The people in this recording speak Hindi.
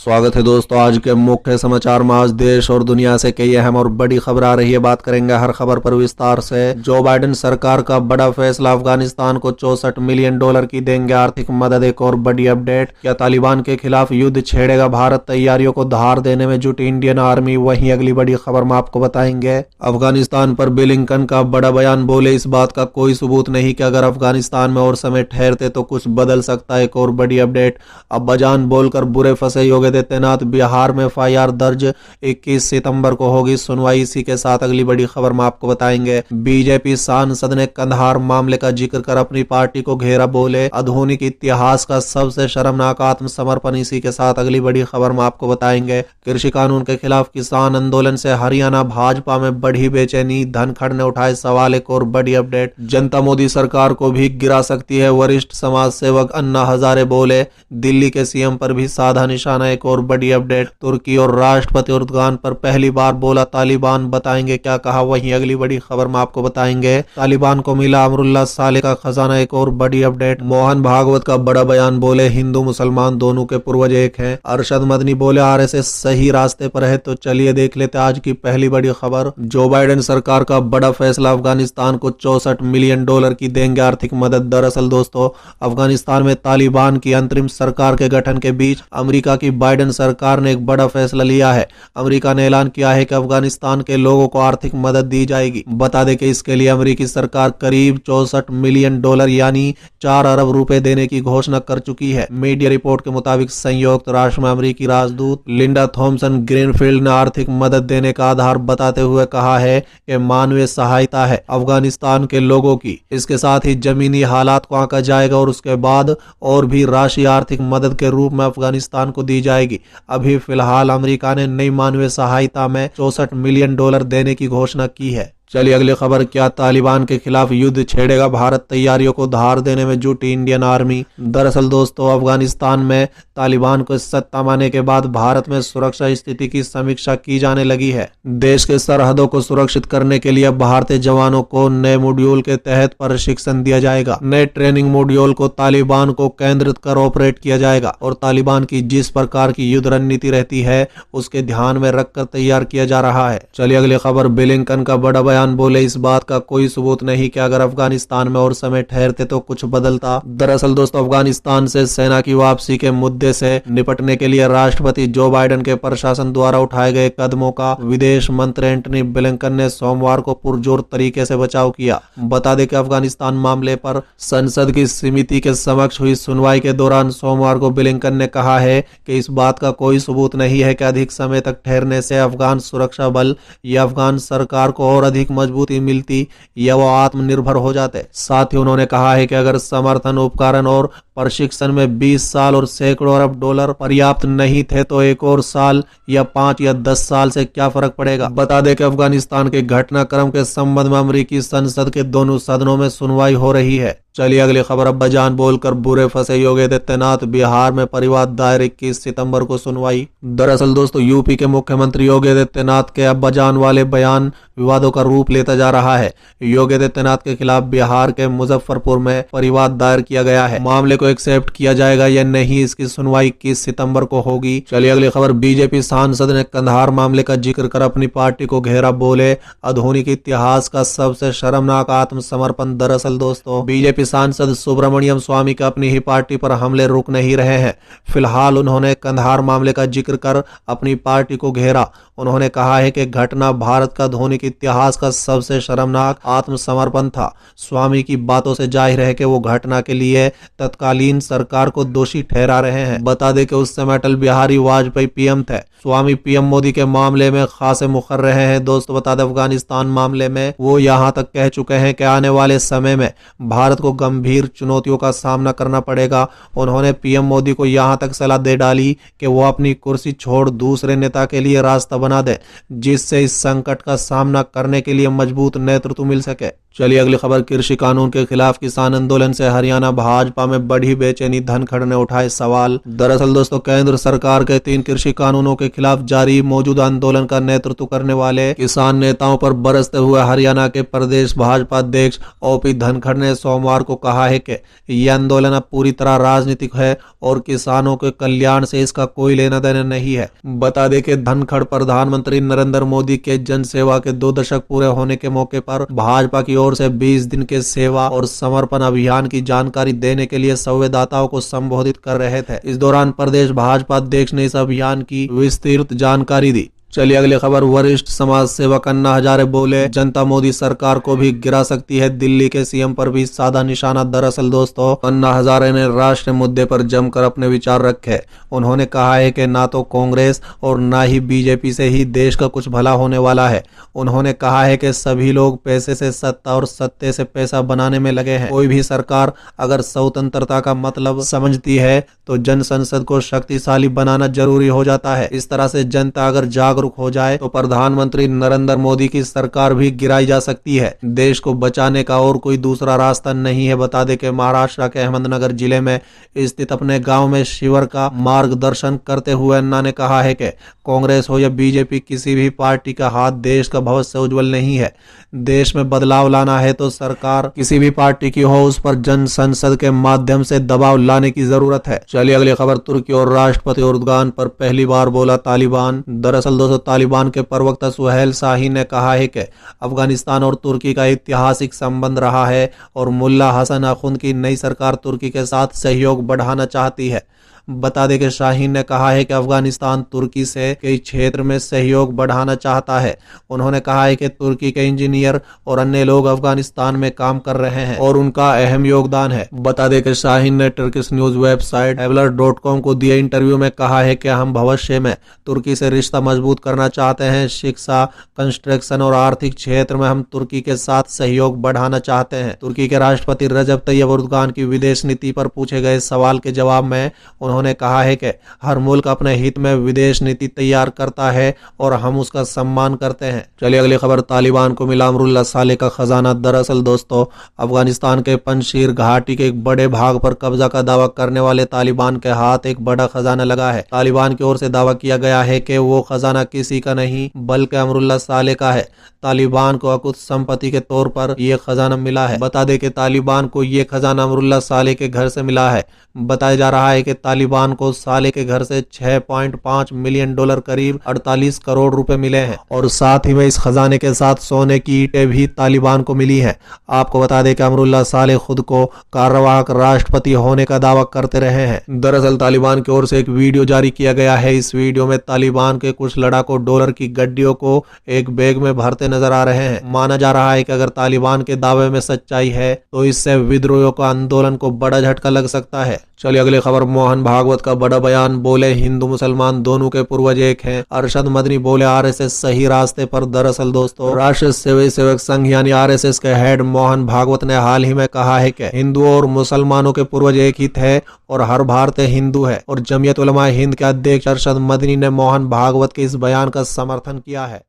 स्वागत है दोस्तों। आज के मुख्य समाचार में आज देश और दुनिया से कई अहम और बड़ी खबर आ रही है। बात करेंगे हर खबर पर विस्तार से। जो बाइडेन सरकार का बड़ा फैसला, अफगानिस्तान को $64 मिलियन की देंगे आर्थिक मदद। एक और बड़ी अपडेट, क्या तालिबान के खिलाफ युद्ध छेड़ेगा भारत? तैयारियों को धार देने में जुटी इंडियन आर्मी। वहीं अगली बड़ी खबर में आपको बताएंगे अफगानिस्तान पर ब्लिंकन का बड़ा बयान। बोले इस बात का कोई सबूत नहीं कि अगर अफगानिस्तान में और समय ठहरते तो कुछ बदल सकता है। एक और बड़ी अपडेट, अब्बाजान बोलकर बुरे फंसे योगी आदित्यनाथ, बिहार में एफआईआर दर्ज, 21 सितंबर को होगी सुनवाई। इसी के साथ अगली बड़ी खबर में आपको बताएंगे बीजेपी सांसद ने कंधार मामले का जिक्र कर अपनी पार्टी को घेरा। बोले आधुनिक इतिहास का सबसे शर्मनाक आत्मसमर्पण। इसी के साथ अगली बड़ी खबर में आपको बताएंगे कृषि कानून के खिलाफ किसान आंदोलन से हरियाणा भाजपा में बढ़ी बेचैनी, धनखड़ ने उठाए सवाल। एक और बड़ी अपडेट, जनता मोदी सरकार को भी गिरा सकती है, वरिष्ठ समाज सेवक अन्ना हजारे बोले। दिल्ली के सीएम पर भी साधा निशाना। एक और बड़ी अपडेट, तुर्की और राष्ट्रपति एर्दोगान पर पहली बार बोला तालिबान, बताएंगे क्या कहा। वहीं अगली बड़ी खबर में आपको बताएंगे तालिबान को मिला अमरुल्लाह साले का खजाना। एक और बड़ी अपडेट, मोहन भागवत का बड़ा बयान। बोले हिंदू मुसलमान दोनों के पूर्वज एक हैं। अरशद मदनी बोले आरएसएस सही रास्ते पर है। तो चलिए देख लेते आज की पहली बड़ी खबर। जो बाइडेन सरकार का बड़ा फैसला, अफगानिस्तान को $64 मिलियन की देंगे आर्थिक मदद। दरअसल दोस्तों, अफगानिस्तान में तालिबान की अंतरिम सरकार के गठन के बीच अमेरिका की बाइडेन सरकार ने एक बड़ा फैसला लिया है। अमेरिका ने ऐलान किया है कि अफगानिस्तान के लोगों को आर्थिक मदद दी जाएगी। बता दें कि इसके लिए अमेरिकी सरकार करीब $64 मिलियन यानी 4 अरब रुपए देने की घोषणा कर चुकी है। मीडिया रिपोर्ट के मुताबिक संयुक्त राष्ट्र में अमेरिकी राजदूत लिंडा थॉमसन ग्रीनफील्ड ने आर्थिक मदद देने का आधार बताते हुए कहा है कि मानवीय सहायता है अफगानिस्तान के लोगों की। इसके साथ ही जमीनी हालात को आंका जाएगा और उसके बाद और भी राशि आर्थिक मदद के रूप में अफगानिस्तान को दी जाएगी। अभी फिलहाल अमेरिका ने नई मानवीय सहायता में $64 मिलियन देने की घोषणा की है। चलिए अगली खबर, क्या तालिबान के खिलाफ युद्ध छेड़ेगा भारत? तैयारियों को धार देने में जुटी इंडियन आर्मी। दरअसल दोस्तों, अफगानिस्तान में तालिबान को सत्ता पाने के बाद भारत में सुरक्षा स्थिति की समीक्षा की जाने लगी है। देश के सरहदों को सुरक्षित करने के लिए भारतीय जवानों को नए मॉड्यूल के तहत प्रशिक्षण दिया जाएगा। नए ट्रेनिंग मॉड्यूल को तालिबान को केंद्रित कर ऑपरेट किया जाएगा और तालिबान की जिस प्रकार की युद्ध रणनीति रहती है उसके ध्यान में रखकर तैयार किया जा रहा है। चलिए अगली खबर, ब्लिंकन का बड़ा बयान। बोले इस बात का कोई सबूत नहीं कि अगर अफगानिस्तान में और समय ठहरते तो कुछ बदलता। दरअसल दोस्तों, अफगानिस्तान से सेना की वापसी के मुद्दे से निपटने के लिए राष्ट्रपति जो बाइडेन के प्रशासन द्वारा उठाए गए कदमों का विदेश मंत्री एंटनी ब्लिंकन ने सोमवार को पुरजोर तरीके से बचाव किया। बता दें कि अफगानिस्तान मामले पर संसद की समिति के समक्ष हुई सुनवाई के दौरान सोमवार को ब्लिंकन ने कहा है कि इस बात का कोई सबूत नहीं है कि अधिक समय तक ठहरने से अफगान सुरक्षा बल या अफगान सरकार को और अधिक मजबूती मिलती या वो आत्मनिर्भर हो जाते। साथ ही उन्होंने कहा है कि अगर समर्थन, उपकरण और प्रशिक्षण में 20 साल और सैकड़ों अरब डॉलर पर्याप्त नहीं थे तो एक और साल या 5 या 10 साल से क्या फर्क पड़ेगा। बता दें कि अफगानिस्तान के घटनाक्रम के संबंध में अमेरिकी संसद के दोनों सदनों में सुनवाई हो रही है। चलिए अगली खबर, अब्बाजान बोलकर बुरे फंसे योगी आदित्यनाथ, बिहार में परिवार दायर, 21 सितंबर को सुनवाई। दरअसल दोस्तों, यूपी के मुख्यमंत्री योगी आदित्यनाथ के अब्बाजान वाले बयान विवादों का रूप लेता जा रहा है। योगी आदित्यनाथ के खिलाफ बिहार के मुजफ्फरपुर में परिवार दायर किया गया है। मामले को एक्सेप्ट किया जाएगा या नहीं, इसकी सुनवाई 21 सितंबर को होगी। चलिए अगली खबर, बीजेपी सांसद ने कंधार मामले का जिक्र कर अपनी पार्टी को घेरा। बोले आधुनिक इतिहास का सबसे शर्मनाक आत्मसमर्पण। दरअसल दोस्तों, बीजेपी सांसद सुब्रमण्यम स्वामी का अपनी ही पार्टी पर हमले रुक नहीं रहे हैं। फिलहाल उन्होंने कंधार मामले का जिक्र कर अपनी पार्टी को घेरा। उन्होंने कहा है कि घटना भारत का आधुनिक इतिहास का सबसे शर्मनाक आत्मसमर्पण था। स्वामी की बातों से जाहिर है कि वो घटना के लिए तत्कालीन सरकार को दोषी ठहरा रहे हैं। बता दें कि उस समय अटल बिहारी वाजपेयी पीएम थे। स्वामी पीएम मोदी के मामले में खासे मुखर रहे हैं। दोस्तों बता दें, अफगानिस्तान मामले में वो यहाँ तक कह चुके हैं कि आने वाले समय में भारत को गंभीर चुनौतियों का सामना करना पड़ेगा। उन्होंने पीएम मोदी को यहाँ तक सलाह दे डाली कि वो अपनी कुर्सी छोड़ दूसरे नेता के लिए रास्ता बना दे, जिससे इस संकट का सामना करने के लिए मजबूत नेतृत्व मिल सके। चलिए अगली खबर, कृषि कानून के खिलाफ किसान आंदोलन से हरियाणा भाजपा में बढ़ी बेचैनी, धनखड़ ने उठाए सवाल। दरअसल दोस्तों, केंद्र सरकार के 3 कृषि कानूनों के खिलाफ जारी मौजूदा आंदोलन का नेतृत्व करने वाले किसान नेताओं पर बरसते हुए हरियाणा के प्रदेश भाजपा अध्यक्ष ओपी धनखड़ ने सोमवार को कहा है कि यह आंदोलन अब पूरी तरह राजनीतिक है और किसानों के कल्याण से इसका कोई लेना देना नहीं है। बता दें कि धनखड़ प्रधानमंत्री नरेंद्र मोदी के जन सेवा के 2 दशक पूरे होने के मौके पर भाजपा की ओर से 20 दिन के सेवा और समर्पण अभियान की जानकारी देने के लिए संवाददाताओं को संबोधित कर रहे थे। इस दौरान प्रदेश भाजपा अध्यक्ष ने इस अभियान की विस्तृत जानकारी दी। चलिए अगली खबर, वरिष्ठ समाज सेवक अन्ना हजारे बोले जनता मोदी सरकार को भी गिरा सकती है, दिल्ली के सीएम पर भी साधा निशाना। दरअसल दोस्तों, अन्ना हजारे ने राष्ट्रीय मुद्दे पर जमकर अपने विचार रखे। उन्होंने कहा है कि ना तो कांग्रेस और ना ही बीजेपी से ही देश का कुछ भला होने वाला है। उन्होंने कहा है कि सभी लोग पैसे से सत्ता और सत्ते से पैसा बनाने में लगे हैं। कोई भी सरकार अगर स्वतंत्रता का मतलब समझती है तो जन संसद को शक्तिशाली बनाना जरूरी हो जाता है। इस तरह से जनता अगर जागरूक हो जाए तो प्रधानमंत्री नरेंद्र मोदी की सरकार भी गिराई जा सकती है। देश को बचाने का और कोई दूसरा रास्ता नहीं है। बता दें कि महाराष्ट्र के अहमदनगर जिले में स्थित अपने गांव में शिविर का मार्गदर्शन करते हुए अन्ना ने कहा है कि कांग्रेस हो या बीजेपी, किसी भी पार्टी का हाथ देश का भविष्य उज्जवल नहीं है। देश में बदलाव लाना है तो सरकार किसी भी पार्टी की हो, उस पर जन संसद के माध्यम से दबाव लाने की जरूरत है। चलिए अगली खबर, तुर्की और राष्ट्रपति एर्दोगान पर पहली बार बोला तालिबान। दरअसल दोस्तों, तालिबान के प्रवक्ता सुहेल शाही ने कहा है कि अफगानिस्तान और तुर्की का ऐतिहासिक संबंध रहा है और मुल्ला हसन अखुंद की नई सरकार तुर्की के साथ सहयोग बढ़ाना चाहती है। बता दें कि शाहीन ने कहा है कि अफगानिस्तान तुर्की से कई क्षेत्र में सहयोग बढ़ाना चाहता है। उन्होंने कहा है कि तुर्की के इंजीनियर और अन्य लोग अफगानिस्तान में काम कर रहे हैं और उनका अहम योगदान है। बता दें कि शाहीन ने टर्किश न्यूज वेबसाइट Haberler.com को दिए इंटरव्यू में कहा है कि हम भविष्य में तुर्की से रिश्ता मजबूत करना चाहते हैं। शिक्षा, कंस्ट्रक्शन और आर्थिक क्षेत्र में हम तुर्की के साथ सहयोग बढ़ाना चाहते हैं। तुर्की के राष्ट्रपति रजब तैयब एर्दोगान की विदेश नीति पर पूछे गए सवाल के जवाब में उन्होंने कहा है कि हर मुल्क अपने हित में विदेश नीति तैयार करता है और हम उसका सम्मान करते हैं। चलिए अगली खबर, तालिबान को मिला अमरुल्लाह सालेह का खजाना। दरअसल दोस्तों, अफगानिस्तान के पंजशीर घाटी के एक बड़े भाग पर कब्जा का दावा करने वाले तालिबान के हाथ एक बड़ा खजाना लगा है। तालिबान की ओर से दावा किया गया है कि वो खजाना किसी का नहीं बल्कि अमरुल्लाह सालेह का है। तालिबान को अकुत संपत्ति के तौर पर यह खजाना मिला है। बता दें कि तालिबान को यह खजाना अमरुल्लाह सालेह के घर से मिला है। बताया जा रहा है कि तालिबान को सालेह के घर से $6.5 मिलियन करीब 48 करोड़ रुपए मिले हैं और साथ ही में इस खजाने के साथ सोने की ईंटें भी तालिबान को मिली हैं। आपको बता दें कि अमरुल्लाह सालेह खुद को कार्यवाहक राष्ट्रपति होने का दावा करते रहे हैं। दरअसल तालिबान की ओर से एक वीडियो जारी किया गया है। इस वीडियो में तालिबान के कुछ लड़ाकों डॉलर की गड्डियों को एक बैग में भरते नजर आ रहे हैं। माना जा रहा है कि अगर तालिबान के दावे में सच्चाई है तो इससे विद्रोहियों का आंदोलन को बड़ा झटका लग सकता है। चलिए अगली खबर, मोहन भागवत का बड़ा बयान। बोले हिंदू मुसलमान दोनों के पूर्वज एक हैं। अरशद मदनी बोले आरएसएस सही रास्ते पर। दरअसल दोस्तों, राष्ट्रीय स्वयं सेवक संघ यानी आरएसएस के हेड मोहन भागवत ने हाल ही में कहा है कि हिंदुओं और मुसलमानों के पूर्वज एक ही थे और हर भारतीय हिंदू है। और जमीयत उलमा हिंद के अध्यक्ष अरशद मदनी ने मोहन भागवत के इस बयान का समर्थन किया है।